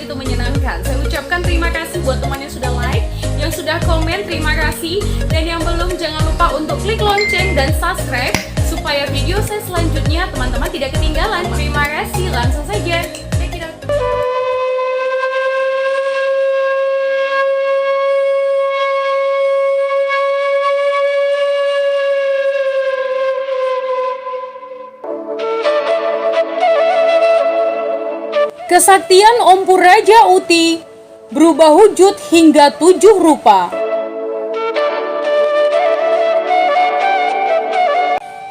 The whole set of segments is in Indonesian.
begitu menyenangkan. Saya ucapkan terima kasih buat teman yang sudah like, yang sudah komen, terima kasih. Dan yang belum, jangan lupa untuk klik lonceng dan subscribe supaya video saya selanjutnya teman-teman tidak ketinggalan. Terima kasih, langsung saja. Check it out. Kesaktian Ompur Raja Uti berubah wujud hingga 7 rupa.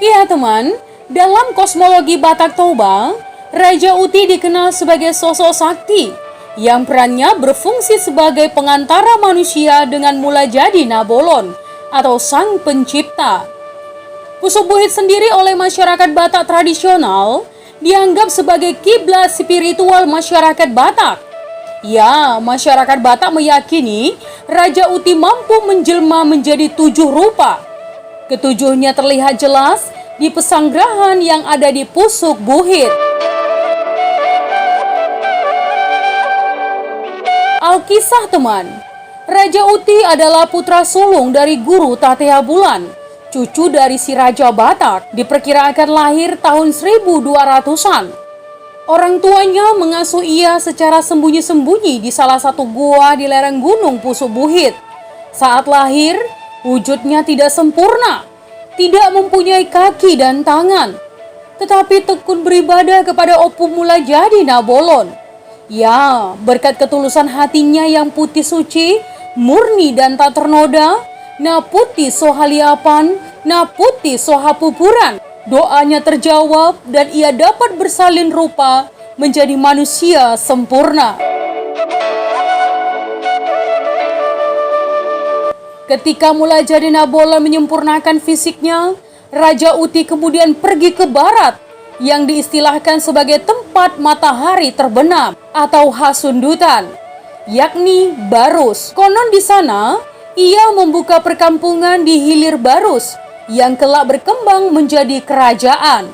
Iya teman, dalam kosmologi Batak Toba, Raja Uti dikenal sebagai sosok sakti yang perannya berfungsi sebagai pengantara manusia dengan mula jadi Nabolon atau Sang Pencipta. Pusuh Buhit sendiri oleh masyarakat Batak tradisional dianggap sebagai kiblat spiritual masyarakat Batak. Ya, masyarakat Batak meyakini Raja Uti mampu menjelma menjadi 7 rupa. Ketujuhnya terlihat jelas di pesanggrahan yang ada di Pusuk Buhit. Alkisah teman, Raja Uti adalah putra sulung dari Guru Tatea Bulan, cucu dari si Raja Batak, diperkirakan lahir tahun 1200-an. Orang tuanya mengasuh ia secara sembunyi-sembunyi di salah satu gua di lereng gunung Pusuk Buhit. Saat lahir, wujudnya tidak sempurna, tidak mempunyai kaki dan tangan, tetapi tekun beribadah kepada Opu mula jadi Nabolon. Ya, berkat ketulusan hatinya yang putih suci, murni dan tak ternoda, na putih sohaliapan, na putih sohapupuran. Doanya terjawab dan ia dapat bersalin rupa menjadi manusia sempurna. Ketika mula jadi Nabolon menyempurnakan fisiknya, Raja Uti kemudian pergi ke barat yang diistilahkan sebagai tempat matahari terbenam atau Hasundutan, yakni Barus. Konon di sana ia membuka perkampungan di Hilir Barus yang kelak berkembang menjadi kerajaan.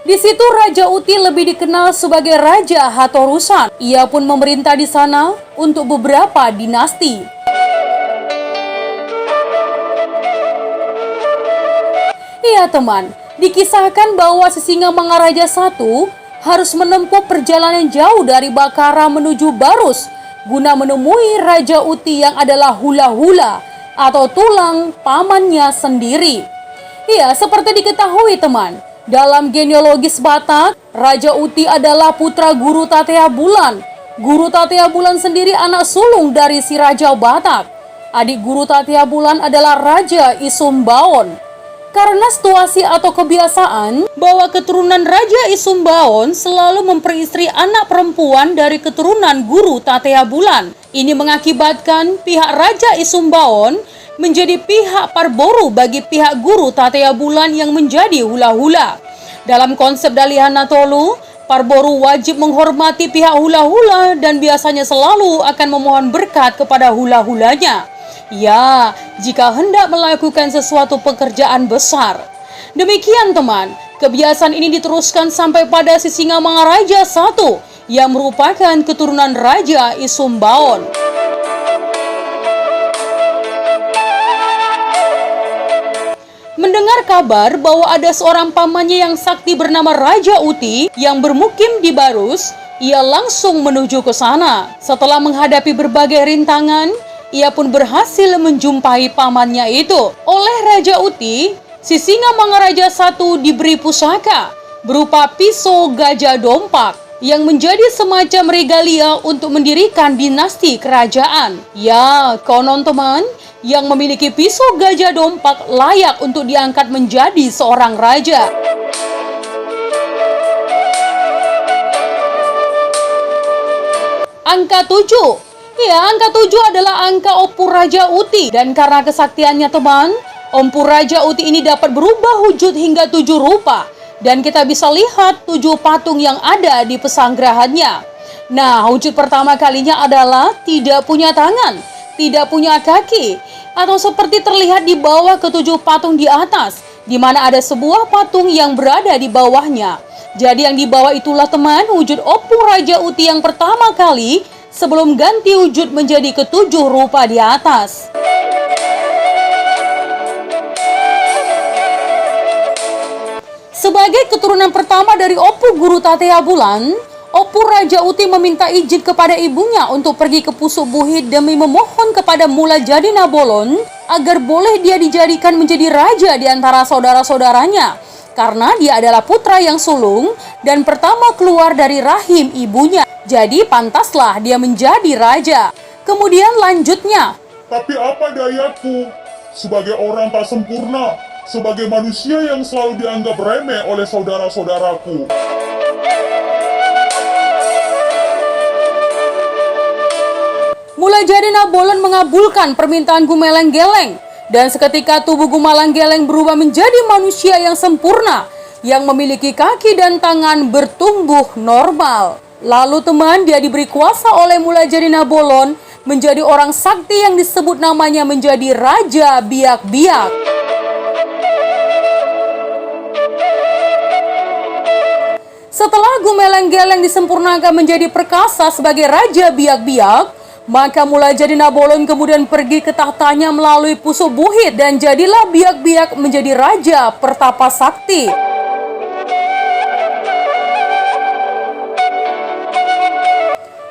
Di situ Raja Uti lebih dikenal sebagai Raja Hatorusan. Ia pun memerintah di sana untuk beberapa dinasti. Iya teman, dikisahkan bahwa Sisingamangaraja I harus menempuh perjalanan jauh dari Bakara menuju Barus guna menemui Raja Uti yang adalah hula-hula atau tulang pamannya sendiri. Iya, seperti diketahui teman, dalam genealogis Batak, Raja Uti adalah putra Guru Tatea Bulan. Guru Tatea Bulan sendiri anak sulung dari si Raja Batak. Adik Guru Tatea Bulan adalah Raja Isumbaon. Karena situasi atau kebiasaan bahwa keturunan Raja Isumbaon selalu memperistri anak perempuan dari keturunan Guru Tatea Bulan. Ini mengakibatkan pihak Raja Isumbaon menjadi pihak Parboru bagi pihak Guru Tatea Bulan yang menjadi hula-hula. Dalam konsep Daliana Tolu, Parboru wajib menghormati pihak hula-hula dan biasanya selalu akan memohon berkat kepada hula-hulanya. Ya, jika hendak melakukan sesuatu pekerjaan besar. Demikian teman, kebiasaan ini diteruskan sampai pada Sisingamangaraja I yang merupakan keturunan Raja Isumbaon. Mendengar kabar bahwa ada seorang pamannya yang sakti bernama Raja Uti yang bermukim di Barus, ia langsung menuju ke sana. Setelah menghadapi berbagai rintangan, ia pun berhasil menjumpai pamannya itu. Oleh Raja Uti, Sisingamangaraja I diberi pusaka berupa pisau gajah dompak yang menjadi semacam regalia untuk mendirikan dinasti kerajaan. Ya, konon teman, yang memiliki pisau gajah dompak layak untuk diangkat menjadi seorang raja. Angka 7. Ya, angka 7 adalah angka Opu Raja Uti. Dan karena kesaktiannya teman, Opu Raja Uti ini dapat berubah wujud hingga 7 rupa. Dan kita bisa lihat 7 patung yang ada di pesanggrahannya. Nah, wujud pertama kalinya adalah tidak punya tangan, tidak punya kaki, atau seperti terlihat di bawah ke-7 patung di atas, di mana ada sebuah patung yang berada di bawahnya. Jadi yang di bawah itulah teman, wujud Opu Raja Uti yang pertama kali sebelum ganti wujud menjadi ketujuh rupa di atas. Sebagai keturunan pertama dari Opu Guru Tatea Bulan, Opu Raja Uti meminta izin kepada ibunya untuk pergi ke Pusuk Buhit demi memohon kepada Mula Jadi Nabolon agar boleh dia dijadikan menjadi raja di antara saudara-saudaranya, karena dia adalah putra yang sulung dan pertama keluar dari rahim ibunya. Jadi pantaslah dia menjadi raja. Kemudian lanjutnya, tapi apa dayaku sebagai orang tak sempurna, sebagai manusia yang selalu dianggap remeh oleh saudara-saudaraku. Mula Jadi Nabolon mengabulkan permintaan Gumelang Geleng, dan seketika tubuh Gumelang Geleng berubah menjadi manusia yang sempurna, yang memiliki kaki dan tangan bertumbuh normal. Lalu teman, dia diberi kuasa oleh Mula Jadi Nabolon menjadi orang sakti yang disebut namanya menjadi Raja Biak-Biak. Setelah Gumelang Geleng disempurnakan menjadi perkasa sebagai Raja Biak-Biak, maka Mula Jadi Nabolon kemudian pergi ke tahtanya melalui Pusuk Buhit dan jadilah Biak-Biak menjadi Raja Pertapa Sakti.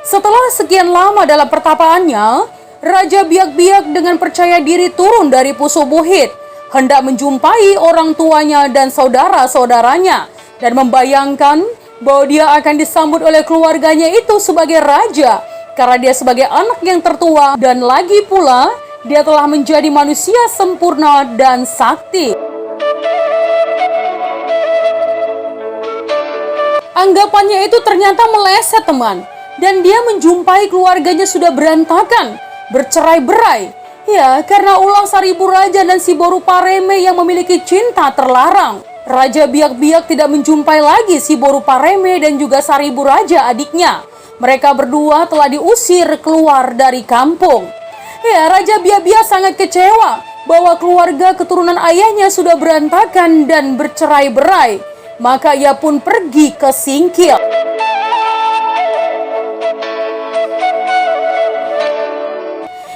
Setelah sekian lama dalam pertapaannya, Raja Biak-Biak dengan percaya diri turun dari Pusuk Buhit, hendak menjumpai orang tuanya dan saudara-saudaranya, dan membayangkan bahwa dia akan disambut oleh keluarganya itu sebagai raja, karena dia sebagai anak yang tertua, dan lagi pula dia telah menjadi manusia sempurna dan sakti. Anggapannya itu ternyata meleset teman, dan dia menjumpai keluarganya sudah berantakan, bercerai-berai. Ya, karena ulah Seribu Raja dan si Boru Pareme yang memiliki cinta terlarang. Raja Biak-Biak tidak menjumpai lagi si Boru Pareme dan juga Seribu Raja adiknya. Mereka berdua telah diusir keluar dari kampung. Ya, Raja Biak-Biak sangat kecewa bahwa keluarga keturunan ayahnya sudah berantakan dan bercerai-berai. Maka ia pun pergi ke Singkil.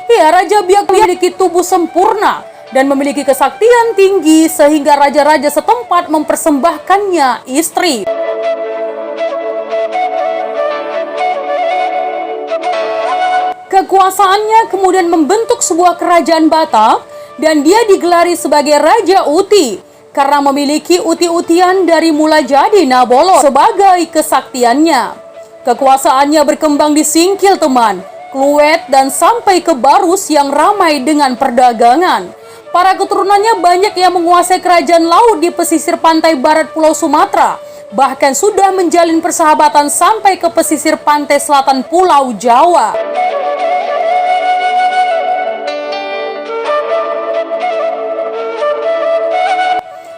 Ya, Raja Biak-Biak memiliki tubuh sempurna dan memiliki kesaktian tinggi sehingga raja-raja setempat mempersembahkannya istri. Kekuasaannya kemudian membentuk sebuah kerajaan Batak dan dia digelari sebagai Raja Uti karena memiliki uti-utian dari Mula Jadi Nabolon sebagai kesaktiannya. Kekuasaannya berkembang di Singkil teman, Kluet dan sampai ke Barus yang ramai dengan perdagangan. Para keturunannya banyak yang menguasai kerajaan laut di pesisir pantai barat Pulau Sumatera, bahkan sudah menjalin persahabatan sampai ke pesisir pantai selatan Pulau Jawa.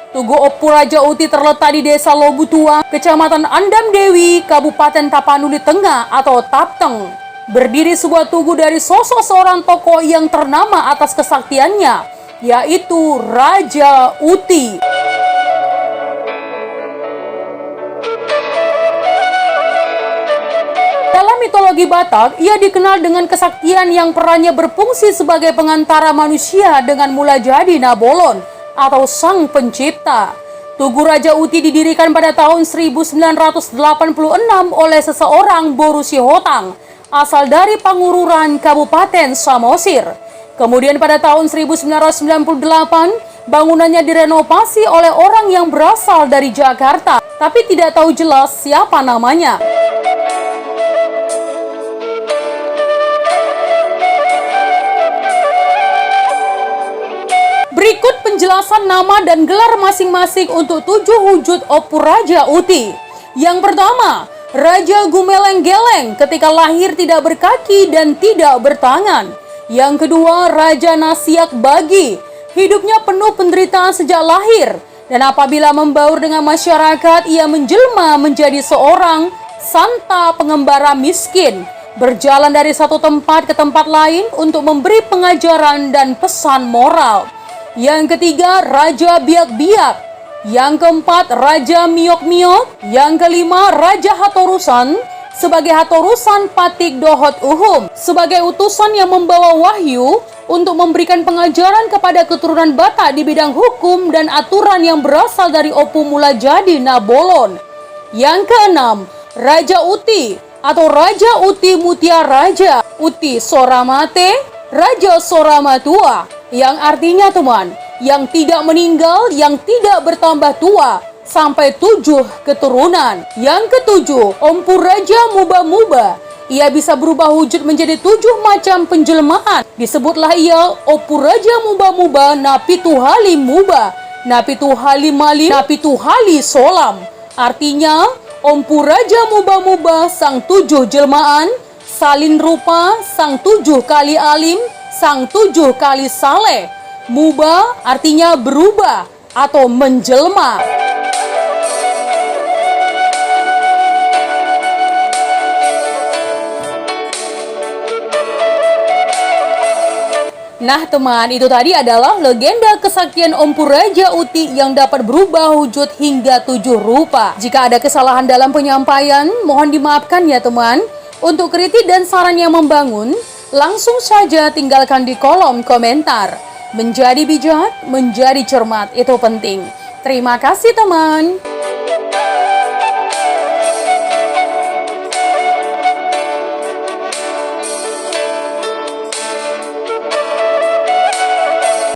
Tugu Opu Raja Uti terletak di Desa Lobutua, Kecamatan Andam Dewi, Kabupaten Tapanuli Tengah atau Tapteng. Berdiri sebuah tugu dari sosok seorang tokoh yang ternama atas kesaktiannya, yaitu Raja Uti. Dalam mitologi Batak, ia dikenal dengan kesaktian yang perannya berfungsi sebagai pengantara manusia dengan Mula Jadi Nabolon atau Sang Pencipta. Tugu Raja Uti didirikan pada tahun 1986 oleh seseorang Boru Sihotang, asal dari Pangururan, Kabupaten Samosir. Kemudian pada tahun 1998, bangunannya direnovasi oleh orang yang berasal dari Jakarta, tapi tidak tahu jelas siapa namanya. Berikut penjelasan nama dan gelar masing-masing untuk 7 wujud Opu Raja Uti. Yang pertama, Raja Gumelang Geleng ketika lahir tidak berkaki dan tidak bertangan. Yang kedua, Raja Nasiak Bagi, hidupnya penuh penderitaan sejak lahir, dan apabila membaur dengan masyarakat, ia menjelma menjadi seorang santa pengembara miskin, berjalan dari satu tempat ke tempat lain untuk memberi pengajaran dan pesan moral. Yang ketiga, Raja Biak-Biak. Yang keempat, Raja Miok-Miok. Yang kelima, Raja Hatorusan. sebagai hatorusan patik dohot uhum, sebagai utusan yang membawa wahyu untuk memberikan pengajaran kepada keturunan Batak di bidang hukum dan aturan yang berasal dari Opu Mula Jadi Nabolon. Yang keenam, Raja Uti atau Raja Uti Mutia Raja Uti Soramate, Raja Soramatua, yang artinya teman, yang tidak meninggal, yang tidak bertambah tua, sampai 7 keturunan. Yang ketujuh, Ompu Raja Muba-Muba. Ia bisa berubah wujud menjadi 7 macam penjelmaan. Disebutlah ia Opu Raja Muba-Muba Napitu Halim Muba, Napitu Halim Malim, Napitu Hali Solam. Artinya, Ompu Raja Muba-Muba sang 7 jelmaan, salin rupa sang 7 kali alim, sang 7 kali saleh. Muba artinya berubah atau menjelma. Nah teman, itu tadi adalah legenda kesaktian Ompu Raja Uti yang dapat berubah wujud hingga 7 rupa. Jika ada kesalahan dalam penyampaian, mohon dimaafkan ya teman. Untuk kritik dan saran yang membangun, langsung saja tinggalkan di kolom komentar. Menjadi bijak, menjadi cermat, itu penting. Terima kasih teman.